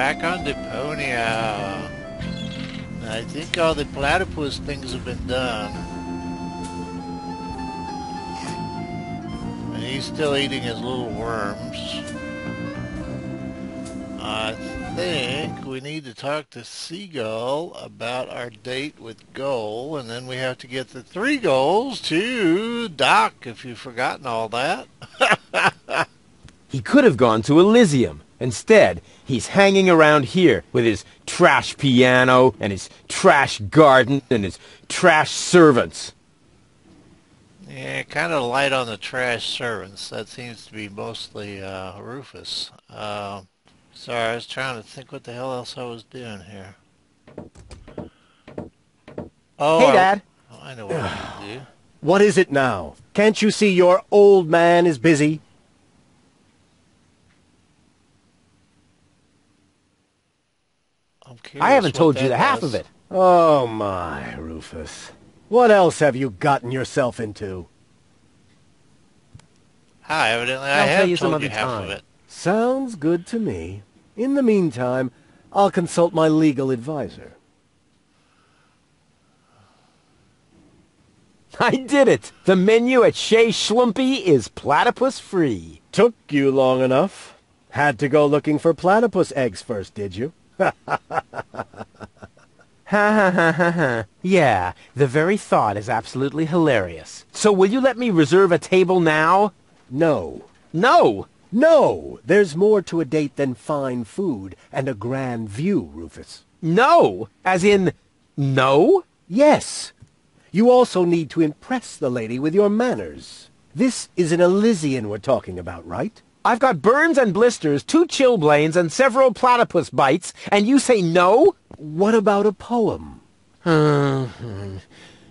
back on Deponia. I think all the platypus things have been done. And he's still eating his little worms. I think we need to talk to Seagull about our date with Goal, and then we have to get the 3 goals to Doc, if you've forgotten all that. He could have gone to Elysium. Instead, he's hanging around here with his trash piano and his trash garden and his trash servants. Yeah, kind of light on the trash servants. That seems to be mostly Rufus. Sorry, I was trying to think what the hell else I was doing here. Oh, Hey, Dad. I know what I need to do. What is it now? Can't you see your old man is busy? I'm curious I haven't what told you that the half does. of it. Oh my, Rufus. What else have you gotten yourself into? Hi, evidently I I'll tell have you some told you other half time. of it. Sounds good to me. In the meantime, I'll consult my legal advisor. I did it! The menu at Chez Schlumpy is platypus free. Took you long enough. Had to go looking for platypus eggs first, did you? Ha ha ha ha ha. Yeah, the very thought is absolutely hilarious. So will you let me reserve a table now? No. No! No! There's more to a date than fine food and a grand view, Rufus. No! As in, no? Yes. You also need to impress the lady with your manners. This is an Elysian we're talking about, right? I've got burns and blisters, 2 chilblains, and several platypus bites, and you say no? What about a poem?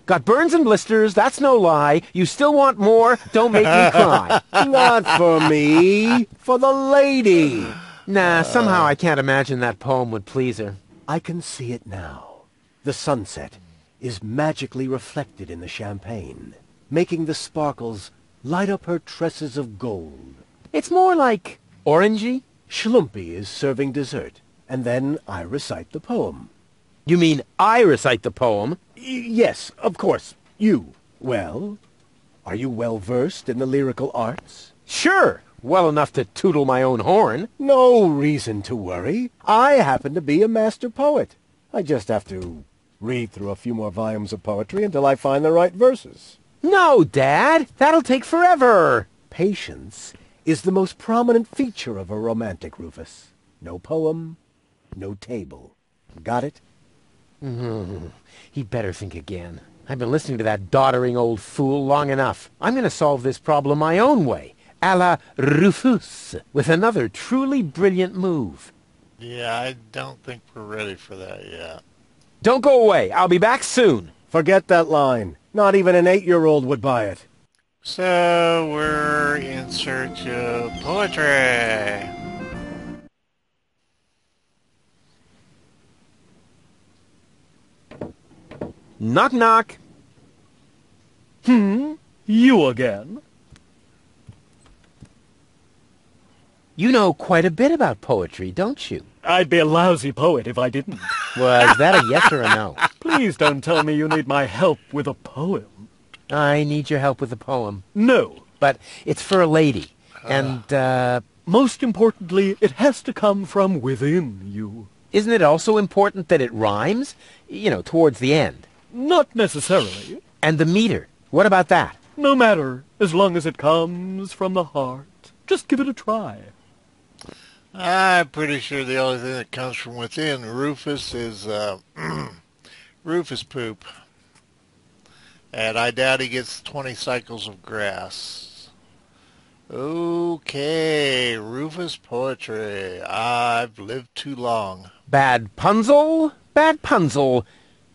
Got burns and blisters, that's no lie. You still want more? Don't make me cry. Not for me, for the lady. Nah, somehow I can't imagine that poem would please her. I can see it now. The sunset is magically reflected in the champagne, making the sparkles light up her tresses of gold. It's more like orangey. Schlumpy is serving dessert, and then I recite the poem. You mean I recite the poem? Yes, of course, you. Well, are you well versed in the lyrical arts? Sure, well enough to tootle my own horn. No reason to worry. I happen to be a master poet. I just have to read through a few more volumes of poetry until I find the right verses. No, Dad, that'll take forever. Patience is the most prominent feature of a romantic, Rufus. No poem, no table. Got it? He'd better think again. I've been listening to that doddering old fool long enough. I'm going to solve this problem my own way, a la Rufus, with another truly brilliant move. Yeah, I don't think we're ready for that yet. Don't go away. I'll be back soon. Forget that line. Not even an 8-year-old would buy it. So, we're in search of poetry. Knock, knock. You again? You know quite a bit about poetry, don't you? I'd be a lousy poet if I didn't. Was that a yes or a no? Please don't tell me you need my help with a poem. I need your help with a poem. No. But it's for a lady. And, Most importantly, it has to come from within you. isn't it also important that it rhymes? You know, towards the end. Not necessarily. And the meter. What about that? No matter, as long as it comes from the heart. Just give it a try. I'm pretty sure the only thing that comes from within Rufus is Rufus poop. And I doubt he gets 20 cycles of grass. Okay, Rufus poetry. I've lived too long. Bad punzel, bad punzel.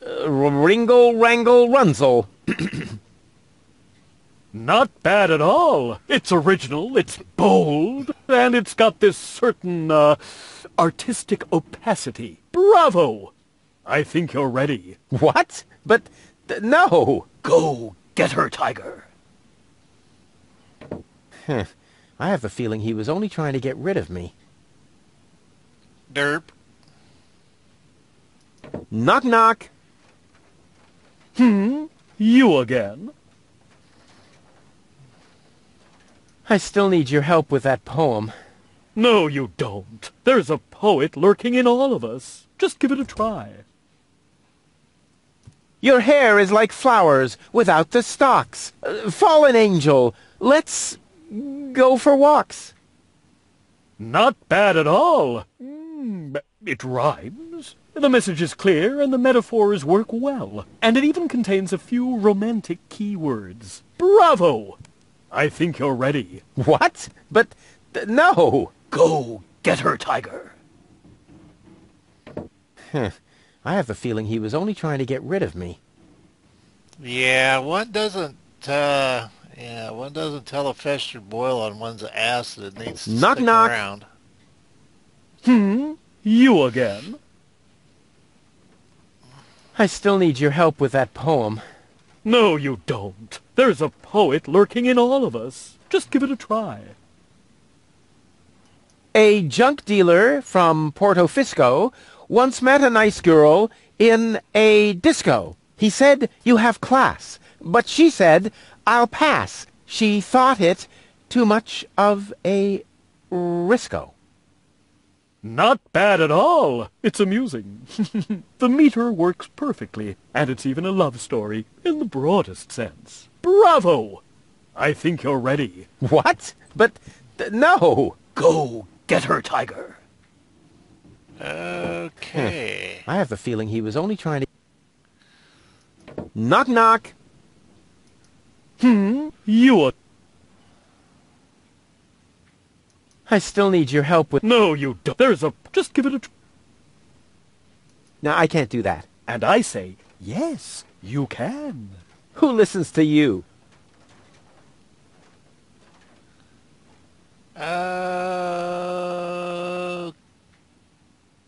Ringle, wrangle, runzel. Not bad at all. It's original, it's bold, and it's got this certain, artistic opacity. Bravo! I think you're ready. What? But, no. Go get her, Tiger. I have a feeling he was only trying to get rid of me. Derp. Knock, knock. You again? I still need your help with that poem. No, you don't. There's a poet lurking in all of us. Just give it a try. Your hair is like flowers without the stalks. Fallen angel, let's go for walks. Not bad at all. It rhymes. The message is clear and the metaphors work well. And it even contains a few romantic keywords. Bravo! I think you're ready. What? But, no. Go get her, Tiger. I have the feeling he was only trying to get rid of me. Yeah, one doesn't tell a festered boil on one's ass that it needs to Knock, stick knock. around. You again? I still need your help with that poem. No, you don't. There's a poet lurking in all of us. Just give it a try. A junk dealer from Porto Fisco once met a nice girl in a disco. He said, "You have class." But she said, "I'll pass." She thought it too much of a risco. Not bad at all. It's amusing. The meter works perfectly, and it's even a love story in the broadest sense. Bravo! I think you're ready. What? But, no. Go get her, Tiger. Okay. I have the feeling he was only trying to... Knock, knock. You I still need your help with... No, you don't. There's a... Just give it a... No, I can't do that. And I say, yes, you can. Who listens to you?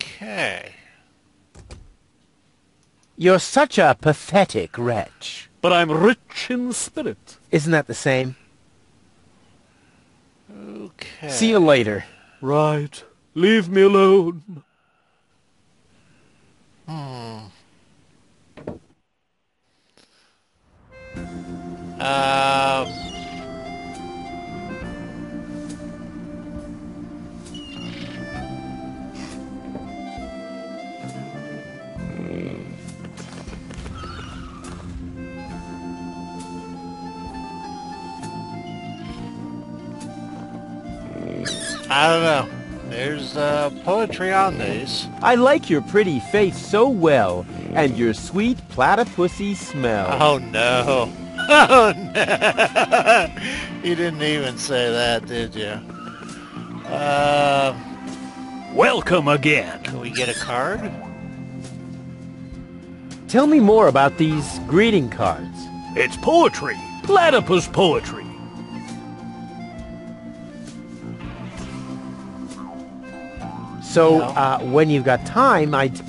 Okay. You're such a pathetic wretch. But I'm rich in spirit. Isn't that the same? Okay. See you later. Right. Leave me alone. I don't know. There's poetry on these. I like your pretty face so well, and your sweet platypussy smell. Oh no. Oh no. You didn't even say that, did you? Welcome again. Can we get a card? Tell me more about these greeting cards. It's poetry. Platypus poetry. So, when you've got time, I'd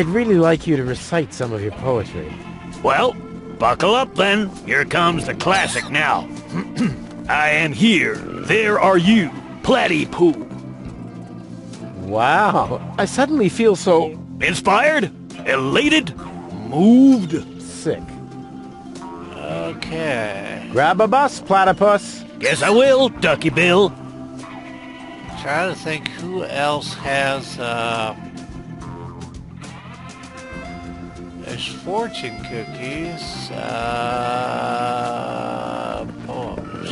really like you to recite some of your poetry. Well, buckle up then. Here comes the classic now. I am here. There are you. Platypoo. Wow, I suddenly feel so Inspired? Elated? Moved? sick. Okay. Grab a bus, platypus. Guess I will, Ducky Bill. Trying to think who else has there's fortune cookies, poems.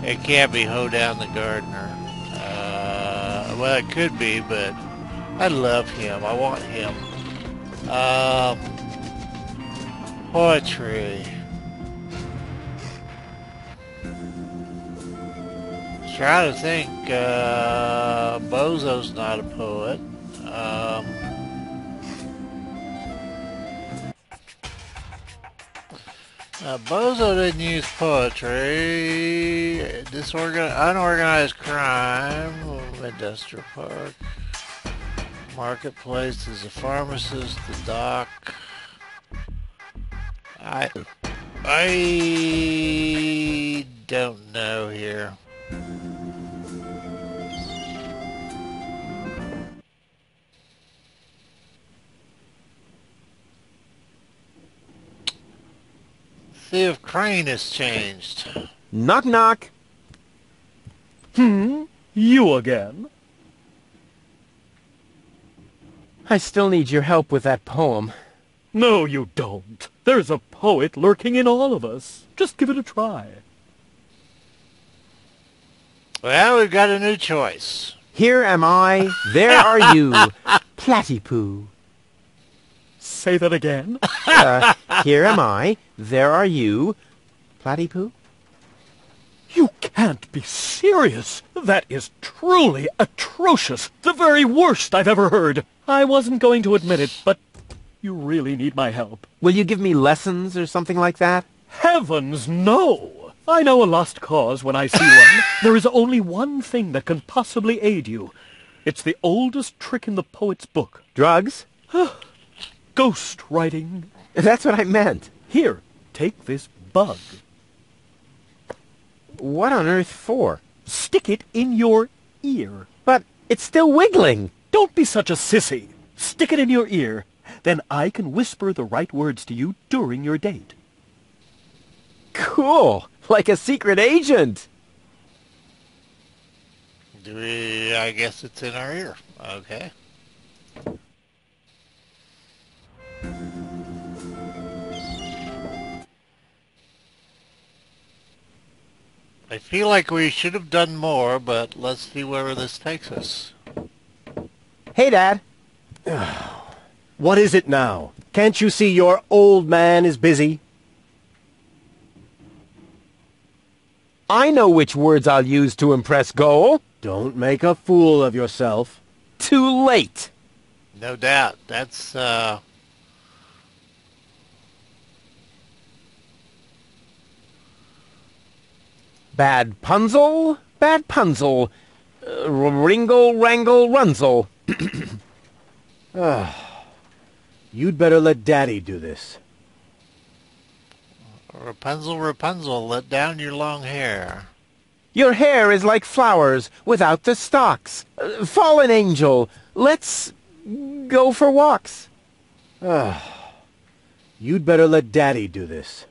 It can't be Hoedown the Gardener. Well, it could be, but I love him. I want him. Poetry. Trying to think, Bozo's not a poet. Bozo didn't use poetry. Unorganized crime. Industrial park. Marketplace is a pharmacist. The dock. I don't know here. See if Crane has changed. Knock, knock. You again? I still need your help with that poem. No, you don't. There's a poet lurking in all of us. Just give it a try. Well, we've got a new choice. Here am I, there are you, Platypoo. Say that again? Here am I, there are you, Platypoo. You can't be serious. That is truly atrocious. The very worst I've ever heard. I wasn't going to admit it, but you really need my help. Will you give me lessons or something like that? Heavens, no! I know a lost cause when I see one. There is only one thing that can possibly aid you. It's the oldest trick in the poet's book. Drugs? Ghost writing. That's what I meant. Here, take this bug. What on earth for? Stick it in your ear. But it's still wiggling. Don't be such a sissy. Stick it in your ear. Then I can whisper the right words to you during your date. Cool. Like a secret agent. I guess it's in our ear. Okay. I feel like we should have done more, but let's see where this takes us. Hey, Dad. What is it now? Can't you see your old man is busy? I know which words I'll use to impress Goal. Don't make a fool of yourself. Too late. No doubt. That's, Bad Punzel, Bad Punzel. Ringle, Wrangle, Runzel. You'd better let Daddy do this. Rapunzel, Rapunzel, let down your long hair. Your hair is like flowers without the stalks. Fallen angel, let's go for walks. You'd better let Daddy do this.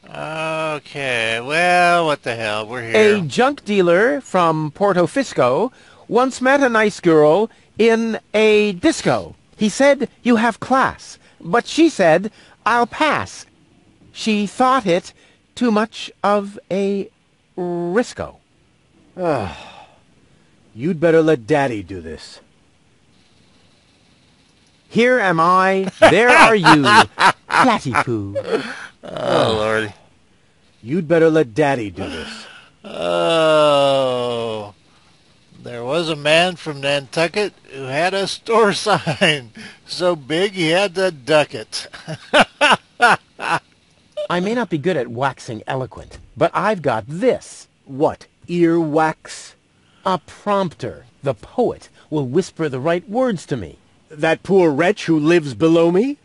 Okay, well, what the hell, we're here. A junk dealer from Porto Fisco once met a nice girl in a disco. He said, "You have class." But she said, "I'll pass." She thought it too much of a risco. You'd better let Daddy do this. Here am I, there are you, Platypoo. Oh, Lordy. You'd better let Daddy do this. Oh. There was a man from Nantucket who had a store sign so big he had to duck it. I may not be good at waxing eloquent, but I've got this. What, earwax? A prompter. The poet will whisper the right words to me. That poor wretch who lives below me?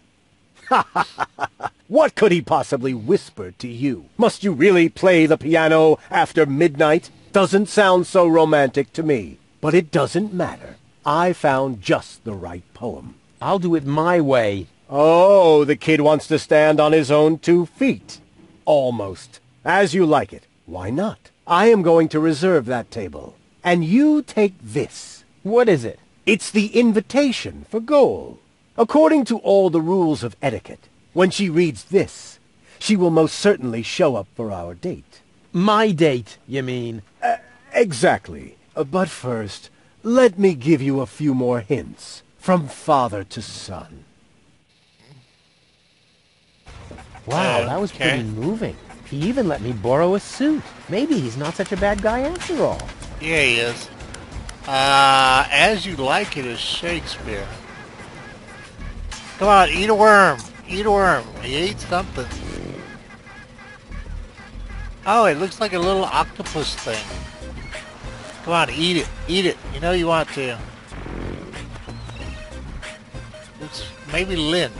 What could he possibly whisper to you? Must you really play the piano after midnight? Doesn't sound so romantic to me. But it doesn't matter. I found just the right poem. I'll do it my way. Oh, the kid wants to stand on his own 2 feet. Almost. As you like it. Why not? I am going to reserve that table. And you take this. What is it? It's the invitation for Goal. According to all the rules of etiquette, when she reads this, she will most certainly show up for our date. My date, you mean? Exactly. But first, let me give you a few more hints, from father to son. Wow, that was Okay. pretty moving. He even let me borrow a suit. Maybe he's not such a bad guy after all. Yeah, he is. As You Like It is Shakespeare. Come on, eat a worm. Eat a worm. He ate something. Oh, it looks like a little octopus thing. Come on, eat it. Eat it. You know you want to. It's maybe lint.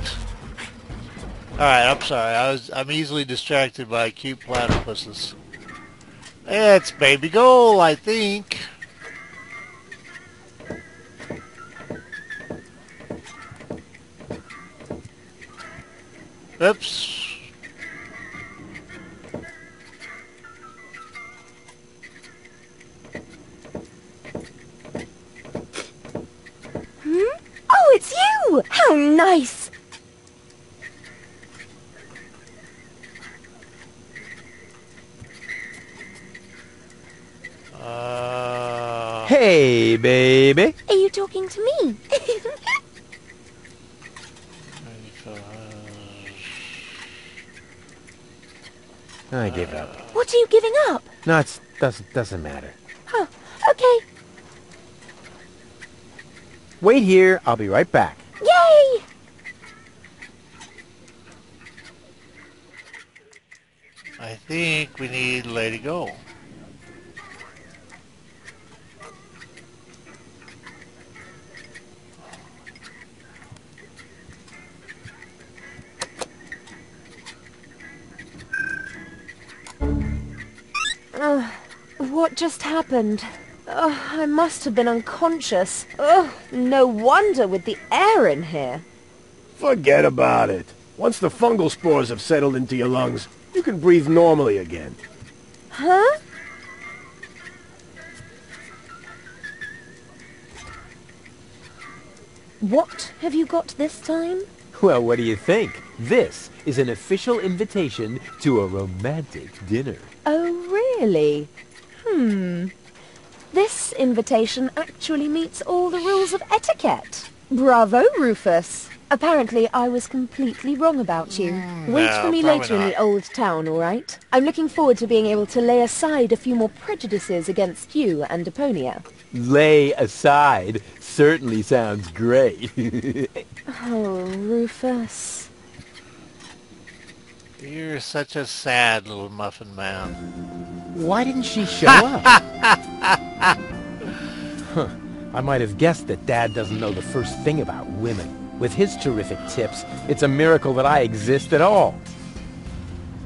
Alright, I'm sorry. I'm easily distracted by cute platypuses. It's baby goal, I think. Oops. Oh, it's you! How nice! Hey, baby. Are you talking to me? I gave up. What are you giving up? No, it doesn't matter. Huh, okay. Wait here. I'll be right back. Yay! I think we need Lady Go. What just happened? I must have been unconscious. No wonder with the air in here. Forget about it. Once the fungal spores have settled into your lungs, you can breathe normally again. Huh? What have you got this time? Well, what do you think? This is an official invitation to a romantic dinner. Oh, really? This invitation actually meets all the rules of etiquette. Bravo, Rufus. Apparently, I was completely wrong about you. Wait no, for me probably later in not. the old town, all right? I'm looking forward to being able to lay aside a few more prejudices against you and Deponia. Lay aside certainly sounds great. Oh, Rufus. You're such a sad little muffin man. Why didn't she show up? I might have guessed that Dad doesn't know the first thing about women. With his terrific tips, it's a miracle that I exist at all.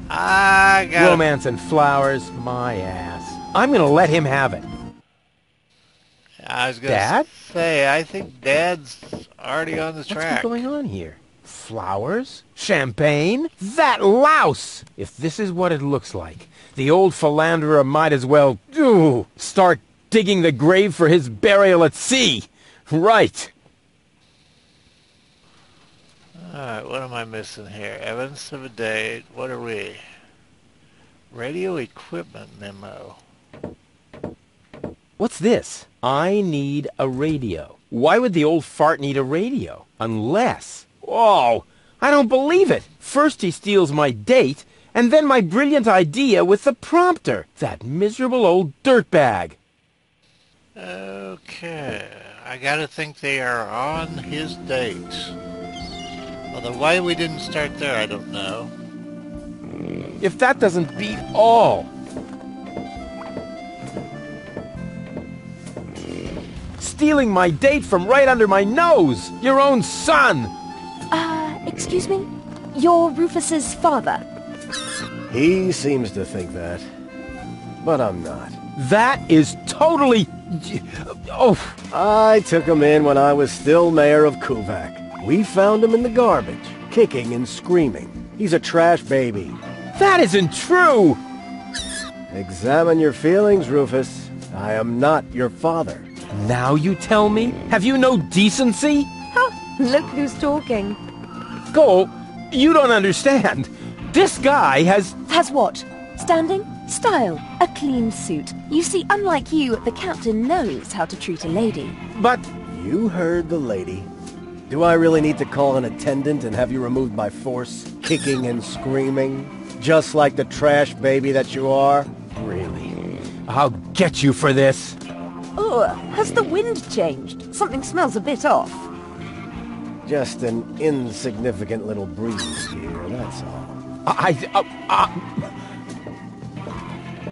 I got Romance and flowers, my ass. I'm gonna let him have it. I was gonna Dad? say, I think Dad's already on the What's track. going on here? Flowers? Champagne? That louse! If this is what it looks like, the old philanderer might as well, start digging the grave for his burial at sea. Right. Alright, what am I missing here? Evidence of a date. What are we? Radio equipment memo. What's this? I need a radio. Why would the old fart need a radio? Unless... Oh, I don't believe it. First he steals my date, and then my brilliant idea with the prompter. That miserable old dirtbag. Okay. I gotta think they are on his date. Although why we didn't start there, I don't know. If that doesn't beat all. Stealing my date from right under my nose! Your own son! Excuse me? You're Rufus's father. He seems to think that. But I'm not. That is totally... Oh, I took him in when I was still mayor of Kuvak. We found him in the garbage, kicking and screaming. He's a trash baby. that isn't true! Examine your feelings, Rufus. I am not your father. Now you tell me? Have you no decency? Huh, look who's talking. Cole, you don't understand. This guy has... Has what? Standing? Style. A clean suit. You see, unlike you, the captain knows how to treat a lady. But... You heard the lady. Do I really need to call an attendant and have you removed by force, kicking and screaming? Just like the trash baby that you are? Really? I'll get you for this. Ugh, has the wind changed? Something smells a bit off. Just an insignificant little breeze here, that's all.